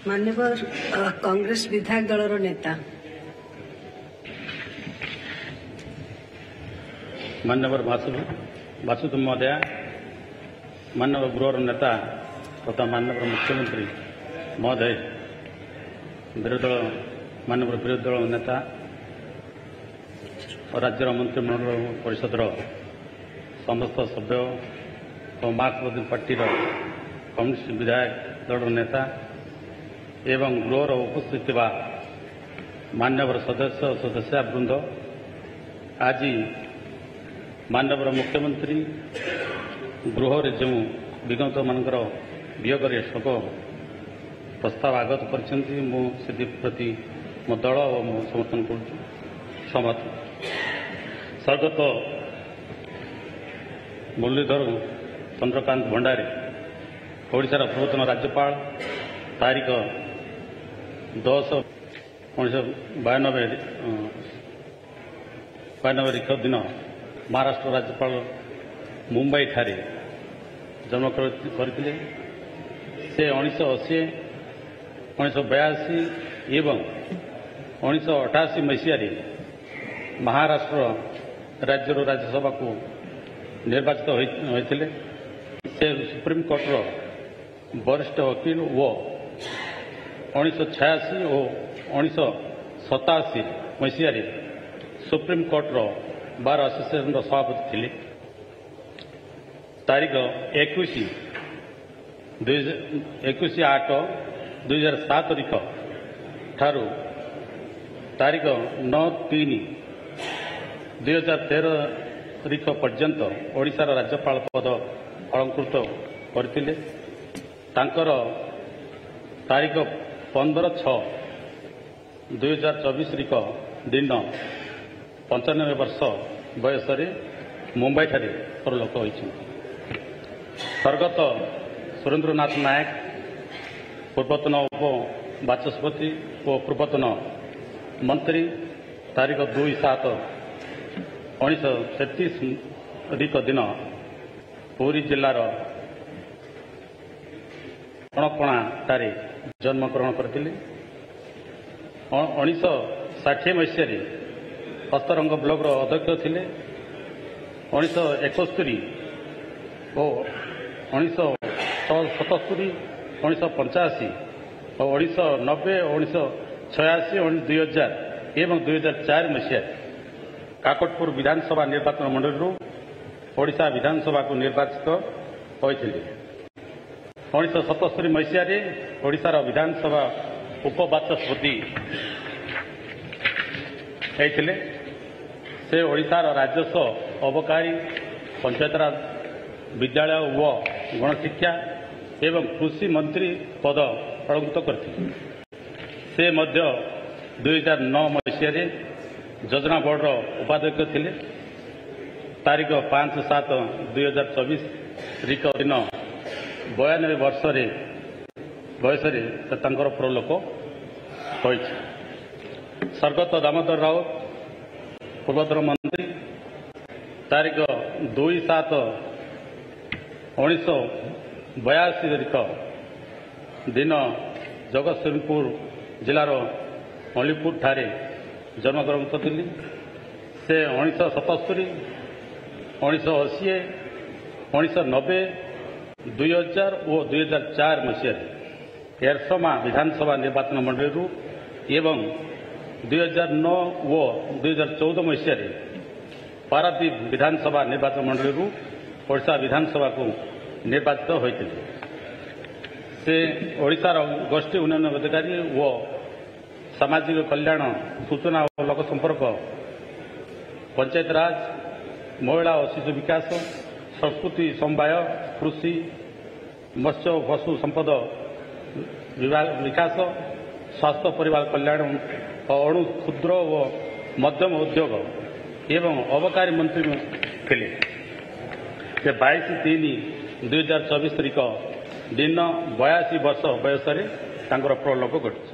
मान्यवर कांग्रेस विधायक दलर नेता मान्यवर वासुदेव महोदय, मान्यवर गृहर नेता तथा मान्यवर मुख्यमंत्री महोदय, मान्यवर विरोधी दल नेता और राज्यर मंत्रिमंडल परिषद समस्त सभ्य और मार्क्सवादी पार्टी कम्युनिस्ट विधायक दल नेता एवं गृहर उपस्थित मान्यवर सदस्य सदस्यवृंद, आज मान्यवर मुख्यमंत्री गृह जो विगत मानकर वियोग शोक प्रस्ताव आगत करती मो दल और समर्थन कर स्वर्गत मुरलीधर चंद्रकांत भंडारी ओडिशार पूर्वतन राज्यपाल तारीख 10/1992 दिन महाराष्ट्र राज्यपाल मुंबई ठारे जन्म करते। से 1980, 1982 एवं 1988 मसीह महाराष्ट्र राज्य राज्यसभा को निर्वाचित होते। से सुप्रीम कोर्टर वरिष्ठ वकील वो 1986 और 1987 मसीह सुप्रीम कोर्टर बार आसोसिएशन सभापति थे। तारीख 21/8/2007 ठारू तारीख 9/3/2013 पर्यंत ओडिशार राज्यपाल पद अलंकृत करथिले। तांकर तारीख 15/6/2024 दिन 95 वर्ष बयस मुंबई ठारे परलोक होइछि। स्वर्गत सुरेंद्रनाथ नायक पूर्वतन उपबाचस्पति और पूर्वतन मंत्री तारीख 2/7/1933 दिन पुरी जिलार अणपणाठारे जन्मग्रहण करते। 1960 मसीह हस्तरंग ब्लॉक अध्यक्ष थे। 1971 और 1977, 1985 और 1990, 1986, 2000 एवं 2004 मसीह काकटपुर विधानसभा निर्वाचन मंडल ओडिशा विधानसभा को निर्वाचित होते। 1977 मसीह ओडिशार विधानसभा उपबाचस्पति होते। से ओडिशार राजस्व अबकारी पंचायतराज विद्यालय व गणशिक्षा एवं कृषि मंत्री पद अलंकृत करते। से मध्य 2009 मसीह योजना बोर्ड उपाध्यक्ष थे। तारीख 5/7/2024 दिन 92 वर्ष बयस परलोक होइछि। स्वर्गत दामोदर राउत पूर्वतन मंत्री तारीख 2/7/1982 दिन जगतसिंहपुर जिलार मल्लीपुर ठारे जन्मग्रहण करते। से 1977, 1980, 1990, 2000 और 2004 मसीह एरसमा विधानसभा निर्वाचन मंडल एवं 2009 व 2014 मसीह पारादीप विधानसभा निर्वाचन मंडल ओडिशा विधानसभा को निर्वाचित होते। से ओडिशार गोष्ठी उन्नयन अधिकारी व सामाजिक कल्याण सूचना और लोक संपर्क पंचायतराज महिला और शिशु विकास संस्कृति समवाय कृषि मत्स्य पशु संपद विकास स्वास्थ्य परिवार कल्याण और अणु क्षुद्र व मध्यम उद्योग एवं अबकारी मंत्री थे। 22/3/2024 दिन 82 वर्ष बयस परलोक घटी।